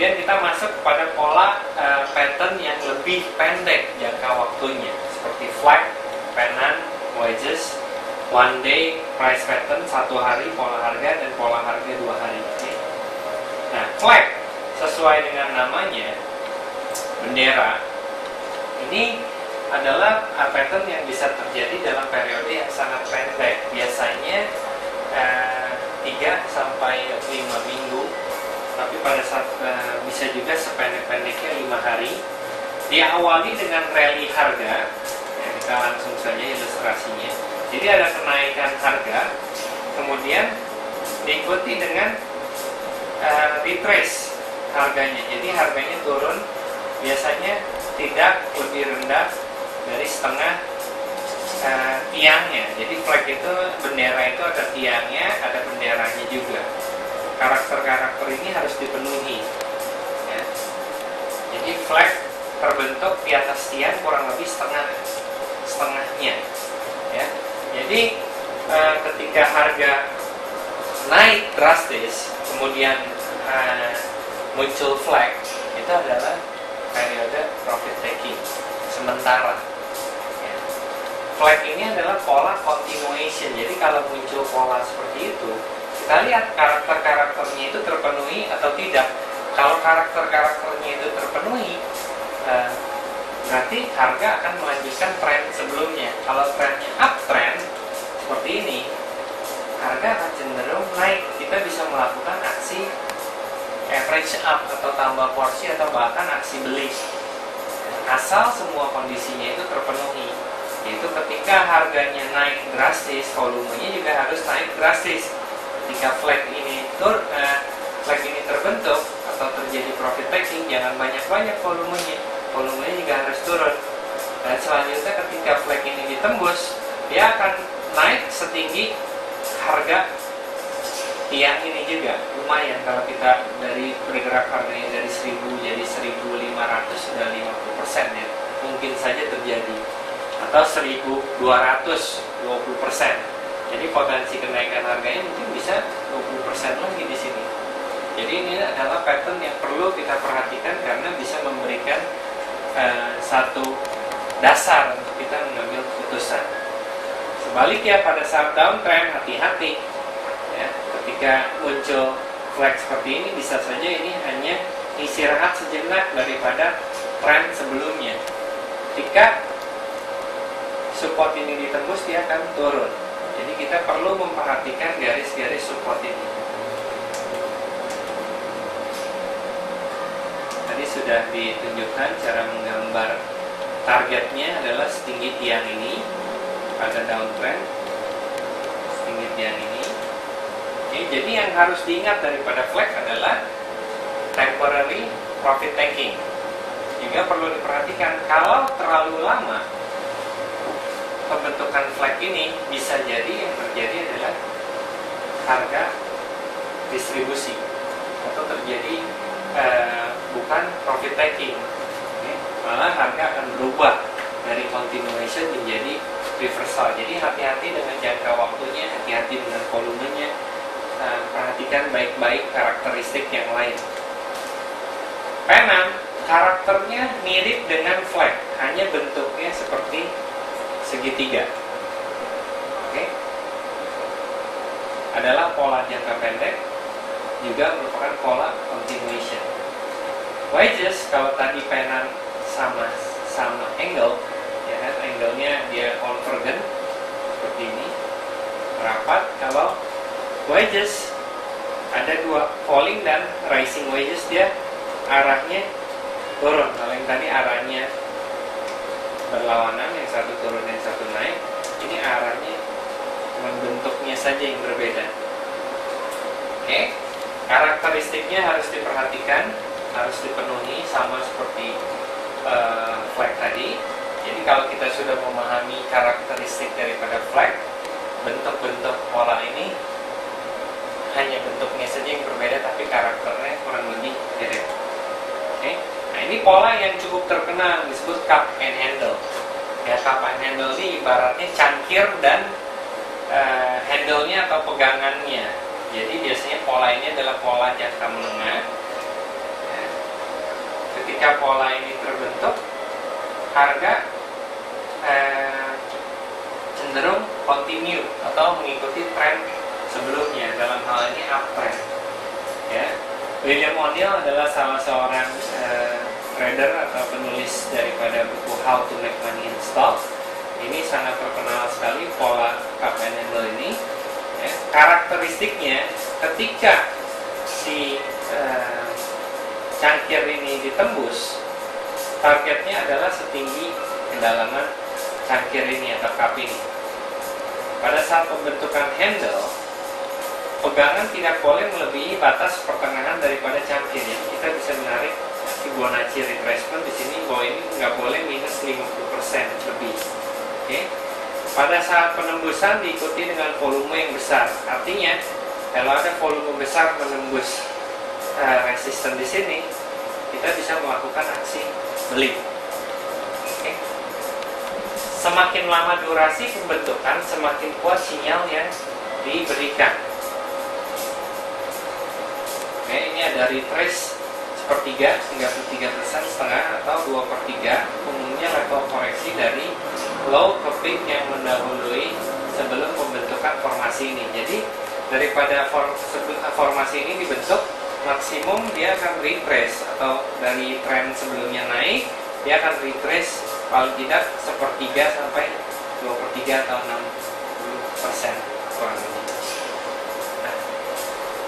Kemudian kita masuk kepada pola pattern yang lebih pendek jangka waktunya, seperti flag, penan, wedges, one day price pattern, 1 hari pola harga, dan pola harga 2 hari. Nah, flag sesuai dengan namanya, bendera, ini adalah pattern yang bisa terjadi dalam periode yang sangat pendek, biasanya 3 sampai 5 minggu. Tapi pada saat bisa juga sependek-pendeknya 5 hari. Diawali dengan rally harga. Ya, kita langsung saja ilustrasinya. Jadi ada kenaikan harga, kemudian diikuti dengan retrace harganya. Jadi harganya turun, biasanya tidak lebih rendah dari setengah tiangnya. Jadi flag itu, bendera itu ada tiangnya, ada benderanya juga. Karakter-karakter ini harus dipenuhi, ya. Jadi flag terbentuk di atas tiang kurang lebih setengahnya, ya. Jadi ketika harga naik drastis, kemudian muncul flag, itu adalah periode profit taking sementara, ya. Flag ini adalah pola continuation. Jadi kalau muncul pola seperti itu, kita lihat karakter-karakternya itu terpenuhi atau tidak. Kalau karakter-karakternya itu terpenuhi, berarti harga akan melanjutkan tren sebelumnya. Kalau trennya uptrend seperti ini, harga akan cenderung naik. Kita bisa melakukan aksi average up atau tambah porsi atau bahkan aksi beli, asal semua kondisinya itu terpenuhi. Yaitu ketika harganya naik drastis, volumenya juga harus naik drastis. Ketika flag ini terbentuk atau terjadi profit taking, jangan banyak-banyak volumenya juga harus turun. Dan selanjutnya ketika flag ini ditembus, dia akan naik setinggi harga tiang ini juga. Lumayan kalau kita dari bergerak harganya dari 1000 jadi 1500, sudah 50% ya, mungkin saja terjadi, atau 1200, 20%. Jadi potensi kenaikan harganya mungkin bisa 20% lagi di sini. Jadi ini adalah pattern yang perlu kita perhatikan karena bisa memberikan satu dasar untuk kita mengambil keputusan. Sebaliknya pada saat downtrend, hati-hati, ya. Ketika muncul flag seperti ini, bisa saja ini hanya istirahat sejenak daripada tren sebelumnya. Ketika support ini ditembus, dia akan turun. Jadi kita perlu memperhatikan garis-garis support ini. Tadi sudah ditunjukkan cara menggambar targetnya adalah setinggi tiang ini pada downtrend, setinggi tiang ini. Oke, jadi yang harus diingat daripada flag adalah temporary profit taking. Juga perlu diperhatikan kalau terlalu lama pembentukan flag ini, bisa jadi yang terjadi adalah harga distribusi atau terjadi bukan profit taking, malah harga akan berubah dari continuation menjadi reversal. Jadi hati-hati dengan jangka waktunya, hati-hati dengan volumenya, perhatikan baik-baik karakteristik yang lain. Penan karakternya mirip dengan flag, hanya bentuknya seperti segitiga. Oke. Adalah pola jangka pendek, juga merupakan pola continuation. Wedges, kalau tadi penan sama angle, ya kan, angle-nya dia convergent seperti ini, rapat. Kalau wedges ada dua, falling dan rising wedges, dia arahnya turun. Kalau yang tadi arahnya berlawanan, yang satu turun, yang satu naik, ini arahnya bentuknya saja yang berbeda. Oke, karakteristiknya harus diperhatikan, harus dipenuhi sama seperti flag tadi. Jadi kalau kita sudah memahami karakteristik daripada flag, bentuk-bentuk pola ini hanya bentuknya saja yang berbeda, tapi karakternya kurang lebih mirip. Oke. Nah, ini pola yang cukup terkenal, disebut cup and handle. Ya, cup and handle ini ibaratnya cangkir dan handle-nya atau pegangannya. Jadi biasanya pola ini adalah pola jangka menengah. Ya. ketika pola ini terbentuk, harga cenderung continue atau mengikuti tren sebelumnya, dalam hal ini uptrend. Ya. William O'Neill adalah salah seorang trader atau penulis daripada buku How to Make Money in Stock. Ini sangat terkenal sekali pola cup and handle ini. Ya. Karakteristiknya ketika si cangkir ini ditembus, targetnya adalah setinggi kedalaman cangkir ini atau cup ini. Pada saat pembentukan handle, pegangan tidak boleh melebihi batas pertengahan daripada cangkir. Jadi kita bisa menarik Fibonacci retracement di sini bahwa ini nggak boleh minus 50% lebih. Oke. Pada saat penembusan diikuti dengan volume yang besar. Artinya kalau ada volume besar menembus resisten di sini, kita bisa melakukan aksi beli. Oke. Semakin lama durasi pembentukan, semakin kuat sinyal yang diberikan. Oke, ini ada retrace sepertiga hingga 3% setengah atau 2/3, umumnya level koreksi dari low ke peak yang mendahului sebelum pembentukan formasi ini. Jadi daripada formasi ini dibentuk, maksimum dia akan retrace atau dari tren sebelumnya naik, dia akan retrace paling tidak 1/3 sampai 2/3 atau 60% kurang lebih. Nah,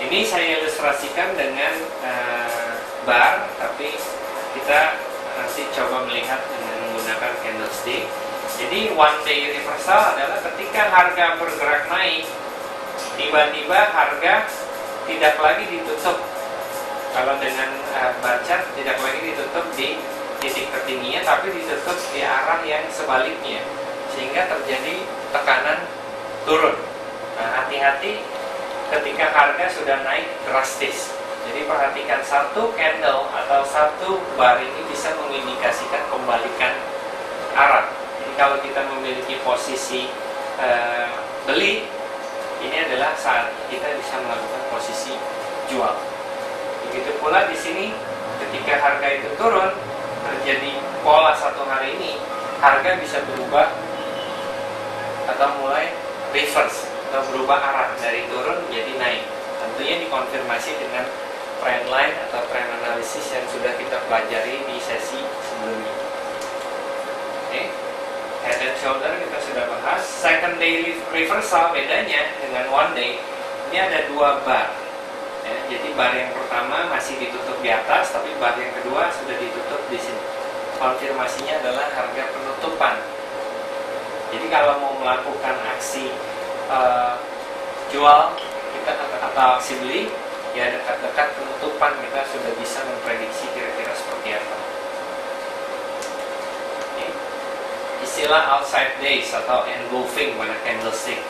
ini saya ilustrasikan dengan bar, tapi kita nanti coba melihat dengan menggunakan candlestick. Jadi one day reversal adalah ketika harga bergerak naik, tiba-tiba harga tidak lagi ditutup. Kalau dengan bar chart tidak lagi ditutup di titik tertingginya, tapi ditutup di arah yang sebaliknya, sehingga terjadi tekanan turun. Nah, hati-hati ketika harga sudah naik drastis. Jadi perhatikan, satu candle atau satu bar ini bisa mengindikasikan pembalikan arah. Jadi kalau kita memiliki posisi beli, ini adalah saat kita bisa melakukan posisi jual. Begitu pula di sini, ketika harga itu turun, terjadi pola satu hari ini, harga bisa berubah atau mulai reverse atau berubah arah dari turun menjadi naik. Tentunya dikonfirmasi dengan trend line atau trend analisis yang sudah kita pelajari di sesi sebelumnya. Oke, head and shoulder kita sudah bahas. Second day reversal bedanya dengan one day, ini ada dua bar. Ya, jadi bar yang pertama masih ditutup di atas, tapi bar yang kedua sudah ditutup di sini. Konfirmasinya adalah harga penutupan. Jadi kalau mau melakukan aksi jual kita atau aksi beli, ya dekat-dekat penutupan kita sudah bisa memprediksi kira-kira seperti apa. Oke. Istilah outside days atau engulfing pada candlestick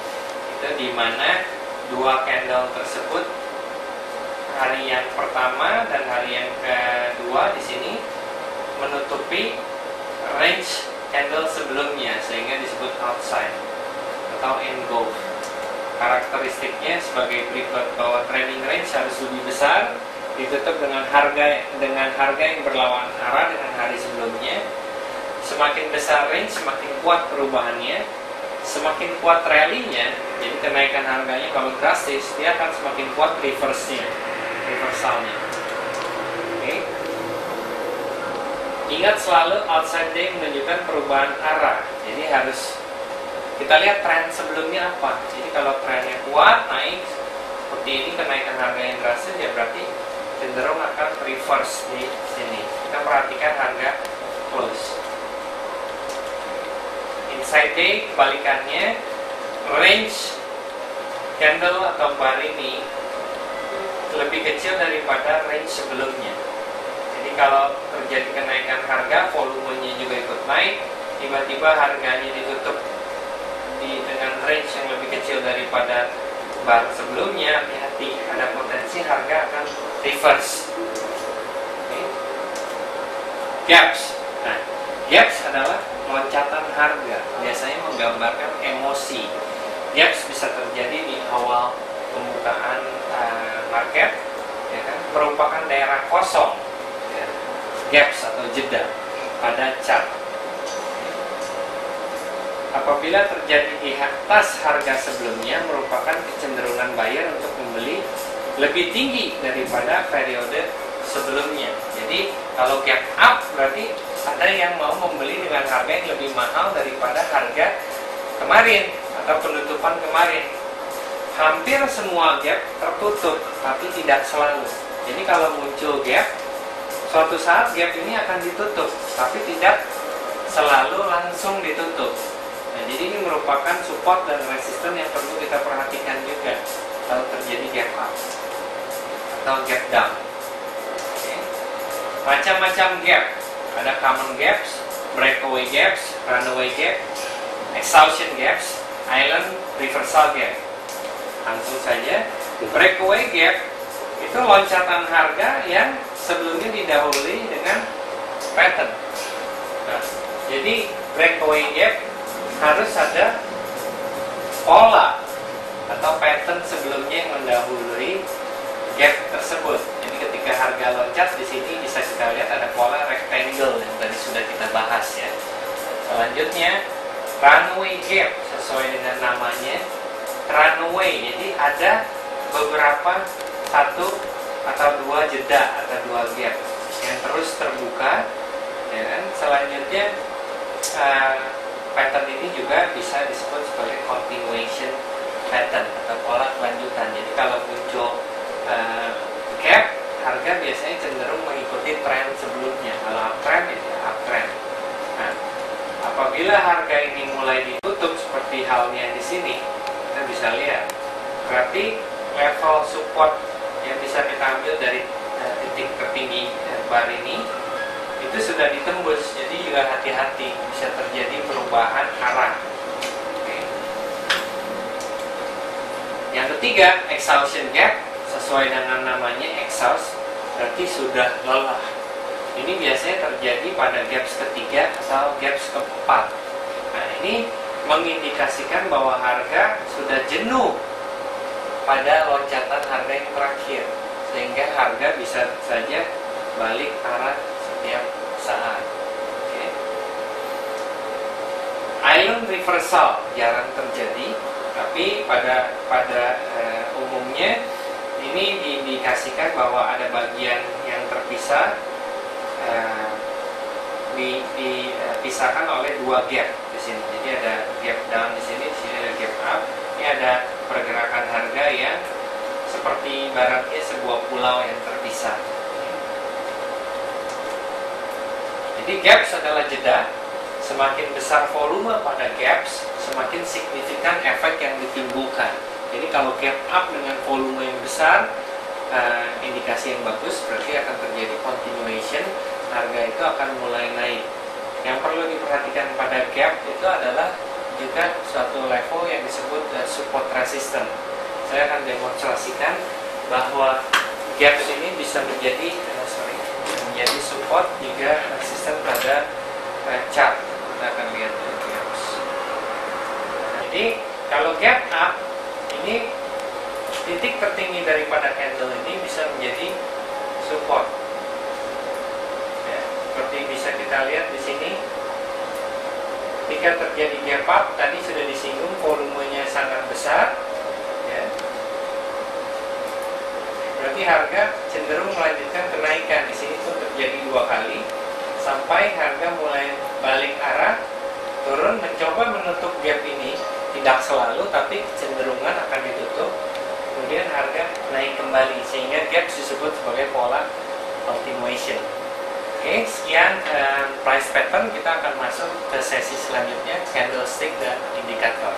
itu di mana dua candle tersebut, hari yang pertama dan hari yang kedua di sini menutupi range candle sebelumnya, sehingga disebut outside atau engulf. Karakteristiknya sebagai berikut, bahwa trailing range harus lebih besar, ditutup dengan harga yang berlawanan arah dengan hari sebelumnya. Semakin besar range, semakin kuat perubahannya, semakin kuat rally-nya. Jadi kenaikan harganya kalau drastis, dia akan semakin kuat reversalnya. Oke. Ingat selalu outside day menunjukkan perubahan arah. Jadi harus kita lihat tren sebelumnya apa. Jadi kalau trennya kuat, naik seperti ini, kenaikan harga yang drastis, ya berarti cenderung akan reverse di sini. Kita perhatikan harga close. Inside day kebalikannya, range candle atau bar ini lebih kecil daripada range sebelumnya. Jadi kalau terjadi kenaikan harga, volumenya juga ikut naik, tiba-tiba harganya ditutup dengan range yang lebih kecil daripada bar sebelumnya, hati-hati, ada potensi harga akan reverse. Okay. Gaps. Nah, gaps adalah loncatan harga, biasanya menggambarkan emosi. Gaps bisa terjadi di awal pembukaan market, ya kan, merupakan daerah kosong, ya. Gaps atau jeda pada chart. Apabila terjadi di atas harga sebelumnya, merupakan kecenderungan buyer untuk membeli lebih tinggi daripada periode sebelumnya. Jadi kalau gap up berarti ada yang mau membeli dengan harga yang lebih mahal daripada harga kemarin atau penutupan kemarin. Hampir semua gap tertutup, tapi tidak selalu. Jadi kalau muncul gap, suatu saat gap ini akan ditutup, tapi tidak selalu langsung ditutup. Nah, jadi ini merupakan support dan resisten yang perlu kita perhatikan juga kalau terjadi gap up atau gap down. Okay. Macam-macam gap, ada common gaps, breakaway gaps, runaway gap, exhaustion gaps, island reversal gap. Langsung saja, breakaway gap itu loncatan harga yang sebelumnya didahului dengan pattern. Nah, jadi breakaway gap harus ada pola atau pattern sebelumnya yang mendahului gap tersebut. Jadi ketika harga loncat di sini bisa kita lihat ada pola rectangle yang tadi sudah kita bahas ya. Selanjutnya runway gap sesuai dengan namanya runway. Jadi ada beberapa satu atau dua jeda atau dua gap yang terus terbuka. Ya kan? Selanjutnya pattern ini juga bisa disebut sebagai continuation pattern atau pola kelanjutan. Jadi kalau muncul gap, harga biasanya cenderung mengikuti tren sebelumnya. Kalau uptrend ya uptrend. Nah, apabila harga ini mulai ditutup seperti halnya di sini, kita bisa lihat berarti level support yang bisa kita ambil dari titik tertinggi bar ini itu sudah ditembus. Jadi juga hati-hati, bisa terjadi perubahan arah. Oke. Yang ketiga, exhaustion gap. Sesuai dengan namanya exhaust, berarti sudah lelah. Ini biasanya terjadi pada gaps ketiga atau gaps keempat. Nah, ini mengindikasikan bahwa harga sudah jenuh pada loncatan harga yang terakhir, sehingga harga bisa saja balik arah setiap saat. Okay. Island reversal jarang terjadi, tapi pada umumnya ini diindikasikan bahwa ada bagian yang terpisah, dipisahkan oleh dua gap di sini. Jadi ada gap down di sini ada gap up. Ini ada pergerakan harga yang seperti ibaratnya sebuah pulau yang terpisah. Jadi gaps adalah jeda. Semakin besar volume pada gaps, semakin signifikan efek yang ditimbulkan. Jadi kalau gap up dengan volume yang besar, indikasi yang bagus, berarti akan terjadi continuation, harga itu akan mulai naik. Yang perlu diperhatikan pada gap itu adalah juga suatu level yang disebut support resistance. Saya akan demonstrasikan bahwa gaps ini bisa menjadi support juga resistance pada chart. Kita akan lihat gaps. Jadi kalau gap up, ini titik tertinggi daripada candle ini bisa menjadi support. Ya, seperti bisa kita lihat di sini. Ketika terjadi gap up, tadi sudah disinggung volumenya sangat besar, ya. Berarti harga cenderung melanjutkan kenaikan. Di sini pun terjadi dua kali sampai harga mulai balik arah, turun, mencoba menutup gap ini. Tidak selalu, tapi kecenderungan akan ditutup. Kemudian harga naik kembali sehingga gap disebut sebagai pola continuation. Oke, sekian price pattern. Kita akan masuk ke sesi selanjutnya, candlestick dan indikator.